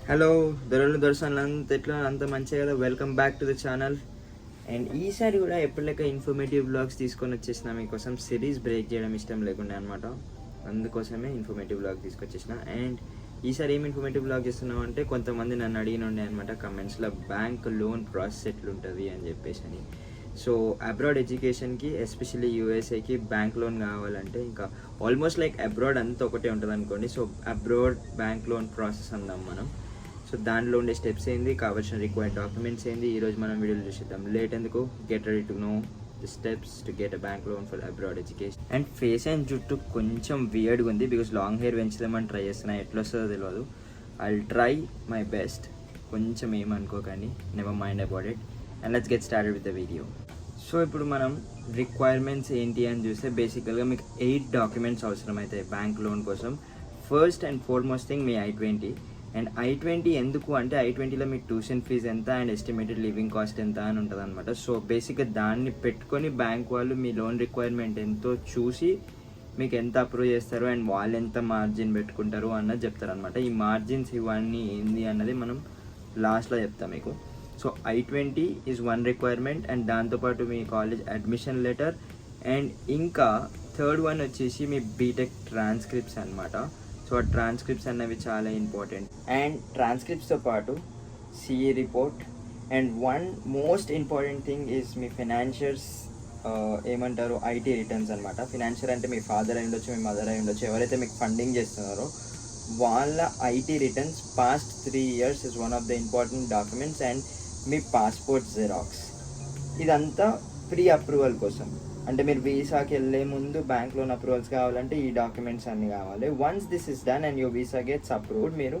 Hello దొరలు దర్శన్ ఎట్లా అంత మంచిగా కదా. Welcome back to the channel. And ఈసారి కూడా ఎప్పటిలాగా ఇన్ఫర్మేటివ్ బ్లాగ్స్ తీసుకొని వచ్చేసిన మీకోసం. సిరీస్ బ్రేక్ చేయడం ఇష్టం లేకుండా అనమాట, అందుకోసమే ఇన్ఫర్మేటివ్ బ్లాగ్ తీసుకొచ్చేసిన. అండ్ ఈసారి ఏం ఇన్ఫర్మేటివ్ బ్లాగ్ చేస్తున్నాం అంటే, కొంతమంది నన్ను అడిగిన ఉండే అనమాట కమెంట్స్లో, బ్యాంక్ లోన్ ప్రాసెస్ ఎట్లుంటుంది అని చెప్పేసి అని. సో అబ్రాడ్ ఎడ్యుకేషన్కి, ఎస్పెషల్లీ యూఎస్ఏకి బ్యాంక్ లోన్ కావాలంటే, ఇంకా ఆల్మోస్ట్ లైక్ అబ్రాడ్ అంతా ఒకటే ఉంటుంది అనుకోండి. So abroad bank loan process అందాం మనం. సో దాంట్లో ఉండే స్టెప్స్ ఏంది, కావాల్సిన రిక్వైర్డ్ డాక్యుమెంట్స్ ఏంది, ఈరోజు మనం వీడియోలో చూసేద్దాం. లేట్ ఎందుకు, get ready to know the steps to get a bank loan for abroad education. And face and జుట్టు కొంచెం వియర్డ్గా ఉంది, బికాస్ లాంగ్ హెయిర్ పెంచుదామని ట్రై చేస్తున్నా. ఎట్లా వస్తుందో తెలియదు. I will try my best. కొంచెం ఏమనుకోకండి, never mind about it. And let's get started with the video. So ఇప్పుడు మనం రిక్వైర్మెంట్స్ ఏంటి అని చూస్తే, బేసికల్గా మీకు 8 డాక్యుమెంట్స్ అవసరం అవుతాయి బ్యాంక్ లోన్ కోసం. First and foremost thing me I-20. And I-20 ఎందుకు అంటే, I-20లో మీ ట్యూషన్ ఫీజు ఎంత అండ్ ఎస్టిమేటెడ్ లివింగ్ కాస్ట్ ఎంత అని ఉంటుంది అనమాట. సో బేసిక్గా దాన్ని పెట్టుకొని బ్యాంక్ వాళ్ళు మీ లోన్ రిక్వైర్మెంట్ ఎంతో చూసి మీకు ఎంత అప్రూవ్ చేస్తారు అండ్ వాళ్ళు ఎంత మార్జిన్ పెట్టుకుంటారు అన్నది చెప్తారనమాట. ఈ మార్జిన్స్ ఇవన్నీ ఏంది అన్నది మనం లాస్ట్లో చెప్తాం మీకు. So I-20 is one requirement. And దాంతోపాటు మీ కాలేజ్ అడ్మిషన్ లెటర్. అండ్ ఇంకా థర్డ్ వన్ వచ్చేసి మీ బీటెక్ ట్రాన్స్క్రిప్ట్స్ అనమాట. సో ఆ ట్రాన్స్క్రిప్ట్స్ అన్నవి చాలా ఇంపార్టెంట్. అండ్ ట్రాన్స్క్రిప్ట్స్తో పాటు CA report. And one most important thing is మీ ఫినాన్షియర్స్, ఏమంటారు, ఐటీ రిటర్న్స్ అనమాట. ఫినాన్షియర్ అంటే మీ ఫాదర్ అయి ఉండొచ్చు, మీ మదర్ అయి ఉండొచ్చు, ఎవరైతే మీకు ఫండింగ్ చేస్తున్నారో వాళ్ళ IT returns past 3 years is one of the important documents. And me passport xerox. ఇదంతా ప్రీ అప్రూవల్ కోసం, అంటే మీరు వీసాకి వెళ్ళే ముందు బ్యాంక్ లోన్ అప్రూవల్స్ కావాలంటే ఈ డాక్యుమెంట్స్ అన్నీ కావాలి. Once this is done and your visa gets approved, మీరు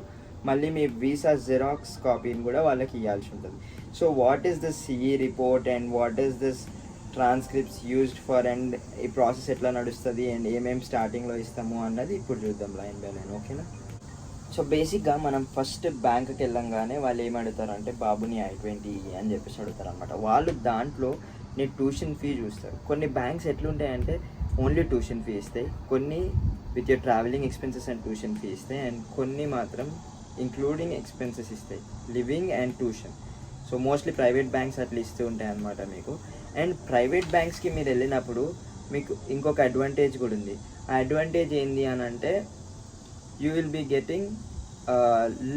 మళ్ళీ మీ వీసా జిరాక్స్ కాపీని కూడా వాళ్ళకి ఇవ్వాల్సి ఉంటుంది. So what is this CE report and what is this transcripts used for, and ఈ ప్రాసెస్ ఎట్లా నడుస్తుంది అండ్ ఏమేమి స్టార్టింగ్లో ఇస్తాము అన్నది ఇప్పుడు చూద్దాం లైన్ బై లైన్, ఓకేనా. సో బేసిక్గా మనం ఫస్ట్ బ్యాంక్కి వెళ్ళంగానే వాళ్ళు ఏం అడుగుతారు అంటే, బాబుని I-20 అని చెప్పేసి అడుగుతారు అనమాట. వాళ్ళు దాంట్లో నీ ట్యూషన్ ఫీ చూస్తారు. కొన్ని బ్యాంక్స్ ఎట్లుంటాయంటే ఓన్లీ ట్యూషన్ ఫీ ఇస్తాయి, కొన్ని with your travelling expenses and tuition fee ఇస్తాయి, అండ్ కొన్ని మాత్రం ఇంక్లూడింగ్ ఎక్స్పెన్సెస్ ఇస్తాయి, living and tuition. So mostly private banks అట్లా ఇస్తూ ఉంటాయి అనమాట మీకు. అండ్ ప్రైవేట్ బ్యాంక్స్కి మీరు వెళ్ళినప్పుడు మీకు ఇంకొక అడ్వాంటేజ్ కూడా ఉంది. ఆ అడ్వాంటేజ్ ఏంటి అని అంటే, you will be getting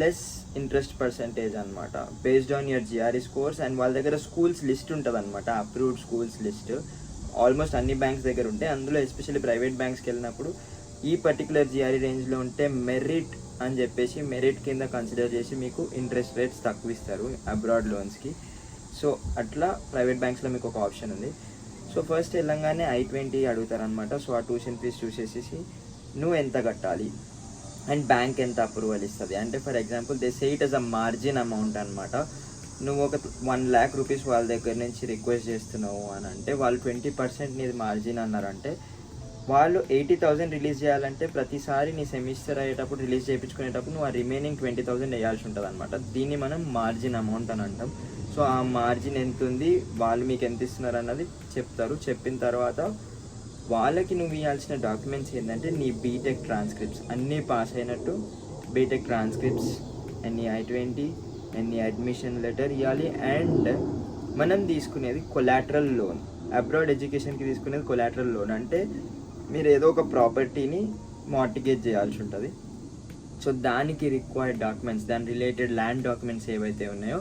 less interest percentage అనమాట, based on your GRE scores. And వాళ్ళ దగ్గర స్కూల్స్ లిస్ట్ ఉంటుంది అనమాట, అప్రూవ్డ్ స్కూల్స్ లిస్ట్. ఆల్మోస్ట్ అన్ని బ్యాంక్స్ దగ్గర ఉంటాయి. అందులో ఎస్పెషల్లీ ప్రైవేట్ బ్యాంక్స్కి వెళ్ళినప్పుడు ఈ పర్టికులర్ జిఆర్ఈ రేంజ్లో ఉంటే మెరిట్ అని చెప్పేసి, మెరిట్ కింద కన్సిడర్ చేసి మీకు ఇంట్రెస్ట్ రేట్స్ తక్కువ ఇస్తారు అబ్రాడ్ లోన్స్కి. సో అట్లా ప్రైవేట్ బ్యాంక్స్లో మీకు ఒక ఆప్షన్ ఉంది. సో ఫస్ట్ వెళ్ళంగానే I-20 అడుగుతారనమాట. సో ఆ ట్యూషన్ ఫీజ్ చూసేసి నువ్వు ఎంత కట్టాలి అండ్ బ్యాంక్ ఎంత అప్రూవల్ ఇస్తుంది అంటే, for example they say it as a margin amount అనమాట. నువ్వు ఒక 1 lakh రూపీస్ వాళ్ళ దగ్గర నుంచి రిక్వెస్ట్ చేస్తున్నావు అని అంటే, వాళ్ళు 20% నీది మార్జిన్ అన్నారంటే, వాళ్ళు 80,000 రిలీజ్ చేయాలంటే ప్రతిసారి నీ సెమిస్టర్ అయ్యేటప్పుడు రిలీజ్ చేయించుకునేటప్పుడు నువ్వు ఆ రిమైనింగ్ 20,000 వేయాల్సి ఉంటుంది అనమాట. దీన్ని మనం మార్జిన్ అమౌంట్ అని అంటాం. సో ఆ మార్జిన్ ఎంత ఉంది, వాళ్ళు మీకు ఎంత ఇస్తున్నారు అన్నది చెప్తారు. చెప్పిన తర్వాత వాళ్ళకి నువ్వు ఇవ్వాల్సిన డాక్యుమెంట్స్ ఏంటంటే, నీ బీటెక్ ట్రాన్స్క్రిప్ట్స్ అన్నీ పాస్ అయినట్టు బీటెక్ ట్రాన్స్క్రిప్ట్స్ అండ్ నీ I-20 అండ్ నీ అడ్మిషన్ లెటర్ ఇవ్వాలి. అండ్ మనం తీసుకునేది కొలాటరల్ లోన్. అబ్రాడ్ ఎడ్యుకేషన్కి తీసుకునేది కొలాటరల్ లోన్ అంటే, మీరు ఏదో ఒక ప్రాపర్టీని మార్టిగేజ్ చేయాల్సి ఉంటుంది. సో దానికి రిక్వైర్డ్ డాక్యుమెంట్స్, దాని రిలేటెడ్ ల్యాండ్ డాక్యుమెంట్స్ ఏవైతే ఉన్నాయో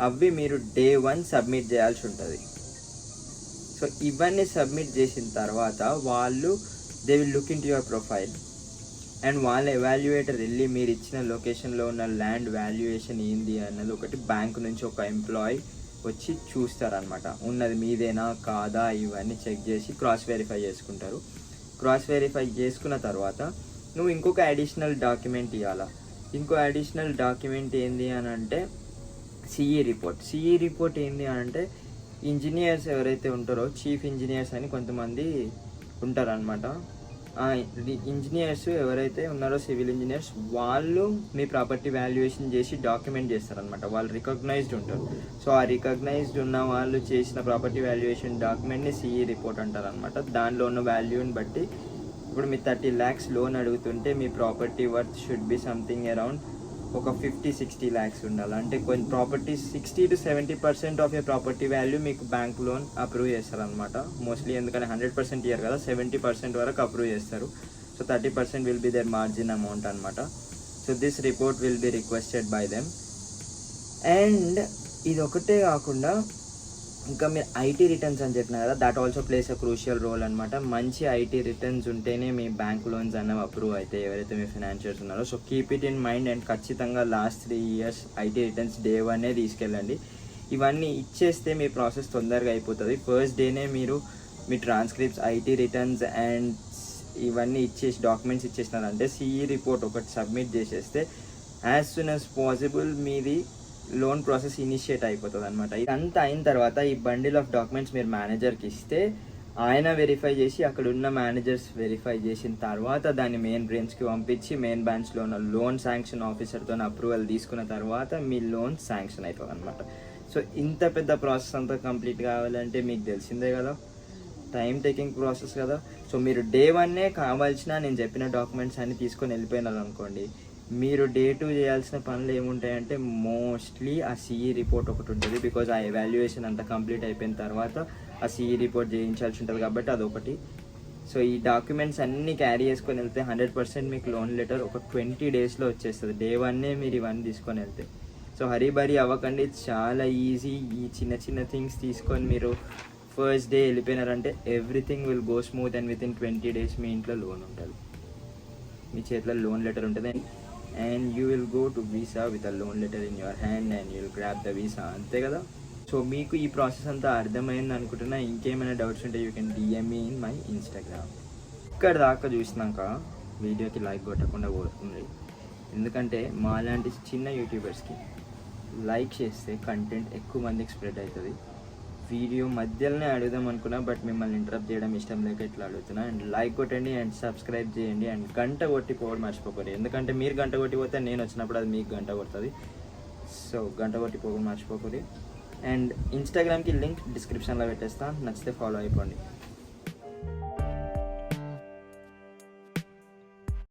అవి మీరు Day 1 సబ్మిట్ చేయాల్సి ఉంటుంది. సో ఇవన్నీ సబ్మిట్ చేసిన తర్వాత వాళ్ళు they will look in to your profile. And వాళ్ళ ఎవాల్యుయేటర్ వెళ్ళి మీరు ఇచ్చిన లొకేషన్లో ఉన్న ల్యాండ్ వాల్యుయేషన్ ఏంది అన్నది ఒకటి బ్యాంక్ నుంచి ఒక ఎంప్లాయీ వచ్చి చూస్తారనమాట. ఉన్నది మీదేనా కాదా ఇవన్నీ చెక్ చేసి క్రాస్ వెరిఫై చేసుకుంటారు. క్రాస్ వెరిఫై చేసుకున్న తర్వాత నువ్వు ఇంకొక అడిషనల్ డాక్యుమెంట్ ఇవ్వాలా. ఇంకో అడిషనల్ డాక్యుమెంట్ ఏంది అని అంటే సిఈ రిపోర్ట్. సిఈ రిపోర్ట్ ఏంది అని అంటే, ఇంజనీర్స్ ఎవరైతే ఉంటారో, చీఫ్ ఇంజనీర్స్ అని కొంతమంది ఉంటారనమాట. ఇంజనీర్స్ ఎవరైతే ఉన్నారో, సివిల్ ఇంజనీర్స్, వాళ్ళు మీ ప్రాపర్టీ వాల్యుయేషన్ చేసి డాక్యుమెంట్ చేస్తారనమాట. వాళ్ళు రికగ్నైజ్డ్ ఉంటారు. సో ఆ రికగ్నైజ్డ్ ఉన్న వాళ్ళు చేసిన ప్రాపర్టీ వాల్యుయేషన్ డాక్యుమెంట్ని సిఈ రిపోర్ట్ అంటారనమాట. దానిలో ఉన్న వాల్యూని బట్టి, ఇప్పుడు మీ 30 lakhs లోన్ అడుగుతుంటే మీ property worth should be something around ఒక 50-60 ల్యాక్స్ ఉండాలి. అంటే కొన్ని properties 60-70% of your property value మీకు బ్యాంక్ లోన్ అప్రూవ్ చేస్తారనమాట మోస్ట్లీ. ఎందుకంటే 100% ఇయర్ కదా, 70% వరకు అప్రూవ్ చేస్తారు. So 30% will be there margin amount అనమాట. So this report will be requested by them. And ఇది ఒకటే కాకుండా ఇంకా మీరు ఐటీ రిటర్న్స్ అని చెప్పిన కదా, that also plays a crucial role అనమాట. మంచి ఐటీ రిటర్న్స్ ఉంటేనే మీ బ్యాంక్ లోన్స్ అన్నవి అప్రూవ్ అవుతాయి, ఎవరైతే మీ ఫైనాన్షియర్స్ ఉన్నారో. So keep it in mind. And ఖచ్చితంగా last 3 years IT returns Day 1 తీసుకెళ్ళండి. ఇవన్నీ ఇచ్చేస్తే మీ ప్రాసెస్ తొందరగా అయిపోతుంది. ఫస్ట్ డేనే మీరు మీ ట్రాన్స్క్రిప్ట్స్, ఐటీ రిటర్న్స్ అండ్ ఇవన్నీ ఇచ్చేసి డాక్యుమెంట్స్ ఇచ్చేసినారంటే సిఈ రిపోర్ట్ ఒకటి సబ్మిట్ చేసేస్తే యాజ్ సూన్ యాజ్ పాసిబుల్ మీది లోన్ ప్రాసెస్ ఇనిషియేట్ అయిపోతుంది అనమాట. ఇదంతా అయిన తర్వాత ఈ బండిల్ ఆఫ్ డాక్యుమెంట్స్ మీరు మేనేజర్కి ఇస్తే ఆయన వెరిఫై చేసి అక్కడ ఉన్న మేనేజర్స్ వెరిఫై చేసిన తర్వాత దాన్ని మెయిన్ బ్రాంచ్కి పంపించి మెయిన్ బ్రాంచ్లో ఉన్న లోన్ శాంక్షన్ ఆఫీసర్తో అప్రూవల్ తీసుకున్న తర్వాత మీ లోన్ శాంక్షన్ అవుతుంది అనమాట. సో ఇంత పెద్ద ప్రాసెస్ అంతా కంప్లీట్ కావాలంటే మీకు తెలిసిందే కదా, టైం టేకింగ్ ప్రాసెస్ కదా. సో మీరు Day 1 కావాల్సిన నేను చెప్పిన డాక్యుమెంట్స్ అన్ని తీసుకొని వెళ్ళిపోయినారు అనుకోండి, మీరు Day 2 చేయాల్సిన పనులు ఏముంటాయంటే మోస్ట్లీ ఆ సిఈ రిపోర్ట్ ఒకటి ఉంటుంది. బికాజ్ ఆ ఎవాల్యుయేషన్ అంతా కంప్లీట్ అయిపోయిన తర్వాత ఆ సిఈ రిపోర్ట్ చేయించాల్సి ఉంటుంది కాబట్టి అదొకటి. సో ఈ డాక్యుమెంట్స్ అన్నీ క్యారీ చేసుకొని వెళ్తే 100% మీకు లోన్ లెటర్ ఒక 20 daysలో వచ్చేస్తుంది. Day 1 మీరు ఇవన్నీ తీసుకొని వెళ్తే. సో హరీబరీ అవ్వకండి, చాలా ఈజీ. ఈ చిన్న చిన్న థింగ్స్ తీసుకొని మీరు ఫస్ట్ డే వెళ్ళిపోయినారంటే everything will go smooth. And with in 20 days మీ ఇంట్లో లోన్ ఉంటుంది, మీ చేతిలో లోన్ లెటర్ ఉంటుంది. And you will go to visa with a loan letter in your hand and you will grab the visa. అంతే కదా. So మీకు ఈ ప్రాసెస్ అంతా అర్థమైంది అనుకుంటున్నా. ఇంకేమైనా డౌట్స్ ఉంటే you can DM me in my Instagram. ఇక్కడ దాకా చూసినాక వీడియోకి లైక్ కొట్టకుండా పోతుంది. ఎందుకంటే మా లాంటి చిన్న యూట్యూబర్స్కి లైక్ చేస్తే కంటెంట్ ఎక్కువ మందికి స్ప్రెడ్ అవుతుంది. వీడియో మధ్యలోనే అడుగుదాం అనుకున్నా, బట్ మిమ్మల్ని ఇంటరప్ట్ చేయడం ఇష్టం లేక ఇట్లా అడుగుతున్నా. అండ్ లైక్ కొట్టండి అండ్ సబ్స్క్రైబ్ చేయండి అండ్ గంట కొట్టిపోవడం మర్చిపోకూడదు. ఎందుకంటే మీరు గంట కొట్టిపోతే నేను వచ్చినప్పుడు అది మీకు గంట కొడుతుంది. సో గంట కొట్టిపోవడం మర్చిపోకూడదు. అండ్ ఇన్స్టాగ్రామ్కి లింక్ డిస్క్రిప్షన్లో పెట్టేస్తా, నచ్చితే ఫాలో అయిపోండి.